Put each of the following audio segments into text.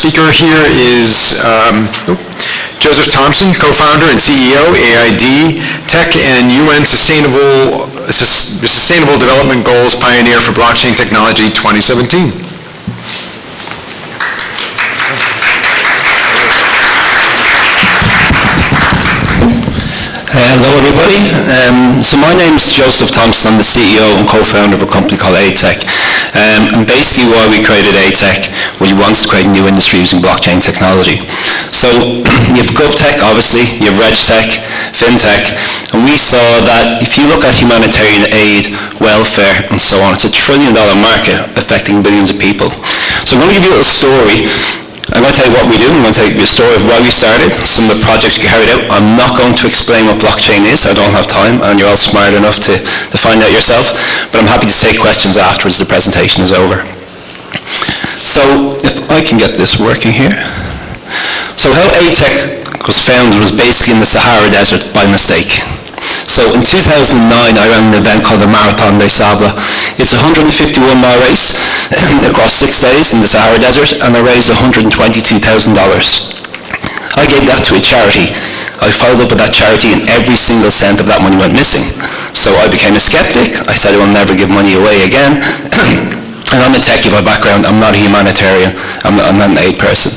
speaker here is Joseph Thompson, co-founder and CEO, AID Tech and UN Sustainable Development Goals Pioneer for Blockchain Technology 2017. Hello everybody. So my name is Joseph Thompson. I'm the CEO and co-founder of a company called ACT-IAC. And basically why we created ACT-IAC was we wanted to create a new industry using blockchain technology. So you have GovTech, obviously, you have RegTech, FinTech, and we saw that if you look at humanitarian aid, welfare, and so on, it's $1 trillion market affecting billions of people. So I'm going to give you a little story. I'm going to tell you what we do. I'm going to tell you the story of why we started, some of the projects we carried out. I'm not going to explain what blockchain is. I don't have time, and you're all smart enough to find out yourself. But I'm happy to take questions afterwards the presentation is over. So if I can get this working here. So how ACT-IAC was founded was basically in the Sahara Desert by mistake. So in 2009, I ran an event called the Marathon des Sables. It's a 151-mile race across 6 days in the Sahara Desert, and I raised $122,000. I gave that to a charity. I followed up with that charity, and every single cent of that money went missing. So I became a skeptic. I said I will never give money away again. And I'm a techie by background. I'm not a humanitarian. I'm not an aid person.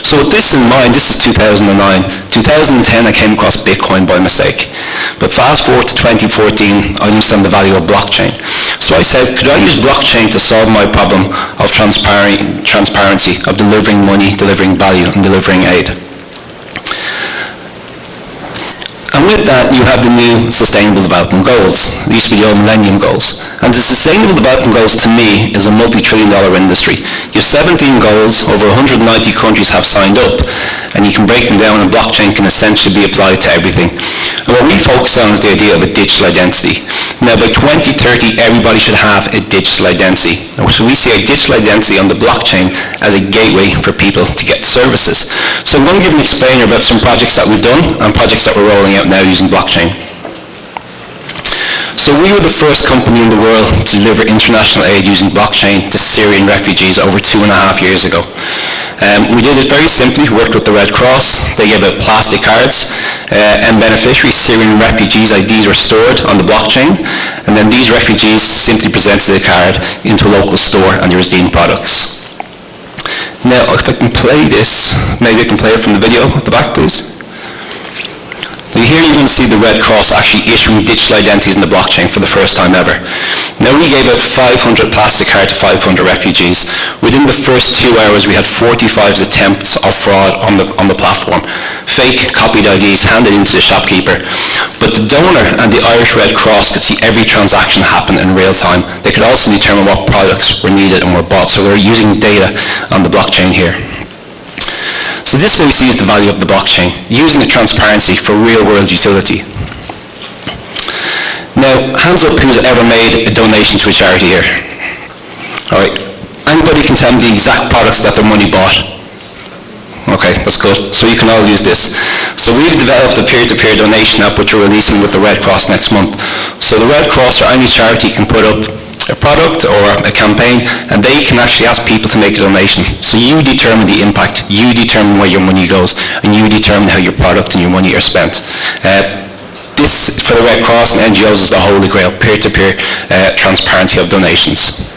So with this in mind, this is 2009. 2010, I came across Bitcoin by mistake. But fast forward to 2014, I understand the value of blockchain. So I said, could I use blockchain to solve my problem of transparency, of delivering money, delivering value, and delivering aid? And with that, you have the new Sustainable Development Goals. These used to be the old Millennium Goals. And the Sustainable Development Goals, to me, is a multi-trillion-dollar industry. You have 17 goals, over 190 countries have signed up, and you can break them down, and blockchain can essentially be applied to everything. And what we focus on is the idea of a digital identity. Now, by 2030, everybody should have a digital identity. So we see a digital identity on the blockchain as a gateway for people to get services. So I'm going to give an explainer about some projects that we've done and projects that we're rolling out now using blockchain. So we were the first company in the world to deliver international aid using blockchain to Syrian refugees over 2.5 years ago. We did it very simply. We worked with the Red Cross. They gave out plastic cards, and beneficiaries, Syrian refugees' IDs were stored on the blockchain, and then these refugees simply presented the card into a local store and they redeemed products. Now, if I can play this, maybe I can play it from the video at the back, please. Now here you can see the Red Cross actually issuing digital identities in the blockchain for the first time ever. Now we gave out 500 plastic cards to 500 refugees. Within the first 2 hours we had 45 attempts of fraud on the platform. Fake copied IDs handed into the shopkeeper. But the donor and the Irish Red Cross could see every transaction happen in real time. They could also determine what products were needed and were bought. So we're using data on the blockchain here. So this is what we see as the value of the blockchain, using the transparency for real-world utility. Now, hands up who's ever made a donation to a charity here. All right, anybody can tell me the exact products that their money bought? Okay, that's good. So you can all use this. So we've developed a peer-to-peer donation app which we're releasing with the Red Cross next month. So the Red Cross or any charity can put up a product or a campaign, and they can actually ask people to make a donation. So you determine the impact, you determine where your money goes, and you determine how your product and your money are spent. This, for the Red Cross and NGOs, is the holy grail, peer-to-peer transparency of donations.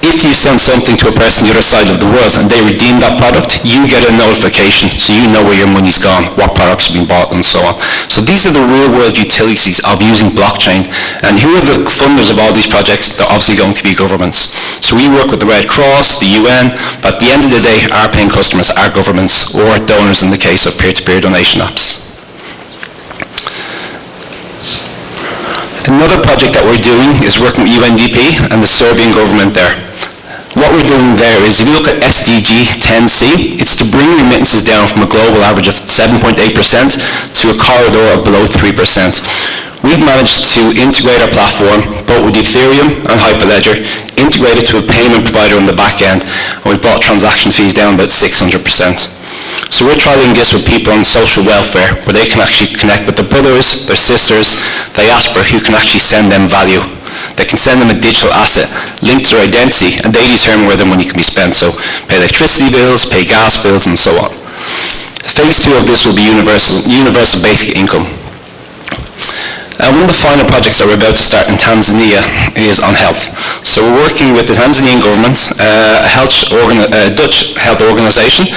If you send something to a person on the other side of the world and they redeem that product, you get a notification so you know where your money's gone, what products have been bought, and so on. So these are the real-world utilities of using blockchain. And who are the funders of all these projects? They're obviously going to be governments. So we work with the Red Cross, the UN, but at the end of the day, our paying customers are governments or donors in the case of peer-to-peer donation apps. Another project that we're doing is working with UNDP and the Serbian government there. What we're doing there is, if you look at SDG 10C, it's to bring remittances down from a global average of 7.8% to a corridor of below 3%. We've managed to integrate our platform, both with Ethereum and Hyperledger, integrate it to a payment provider on the back end, and we've brought transaction fees down about 600%. So we're trialing this with people on social welfare, where they can actually connect with their brothers, their sisters, diaspora, who can actually send them value. They can send them a digital asset linked to their identity, and they determine where their money can be spent. So pay electricity bills, pay gas bills, and so on. Phase 2 of this will be universal basic income. One of the final projects that we're about to start in Tanzania is on health. So we're working with the Tanzanian government, a Dutch health organisation,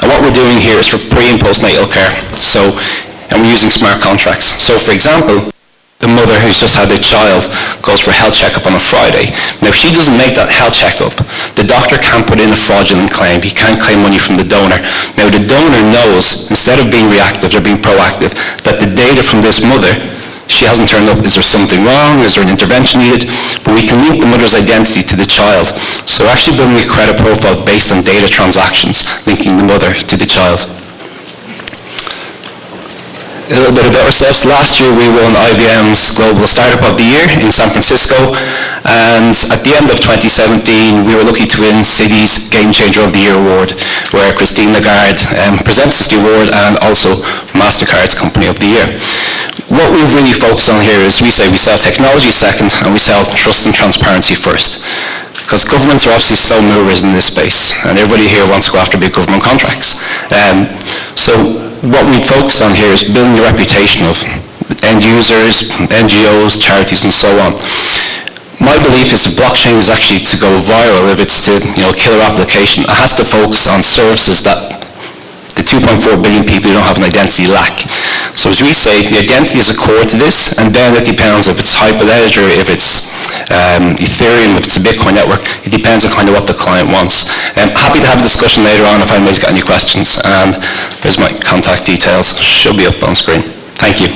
and what we're doing here is for pre- and postnatal care. And we're using smart contracts. So for example, the mother who's just had a child goes for a health checkup on a Friday. Now, if she doesn't make that health checkup, the doctor can't put in a fraudulent claim. He can't claim money from the donor. Now, the donor knows, instead of being reactive, they're being proactive, that the data from this mother, she hasn't turned up. Is there something wrong? Is there an intervention needed? But we can link the mother's identity to the child. So we're actually building a credit profile based on data transactions, linking the mother to the child. A little bit about ourselves. Last year we won IBM's Global Startup of the Year in San Francisco, and at the end of 2017 we were lucky to win Citi's Game Changer of the Year award, where Christine Lagarde presents us the award, and also MasterCard's Company of the Year. What we've really focused on here is we sell technology second, and we sell trust and transparency first. Because governments are obviously slow movers in this space, and everybody here wants to go after big government contracts. So what we focus on here is building the reputation of end users, NGOs, charities, and so on. My belief is that blockchain is actually to go viral. If it's to, killer application, it has to focus on services that the 2.4 billion people who don't have an identity lack. So as we say, the identity is a core to this, and then it depends if it's Hyperledger, if it's Ethereum, if it's a Bitcoin network. It depends on kind of what the client wants. Happy to have a discussion later on if anybody's got any questions, and there's my contact details. Should be up on screen. Thank you.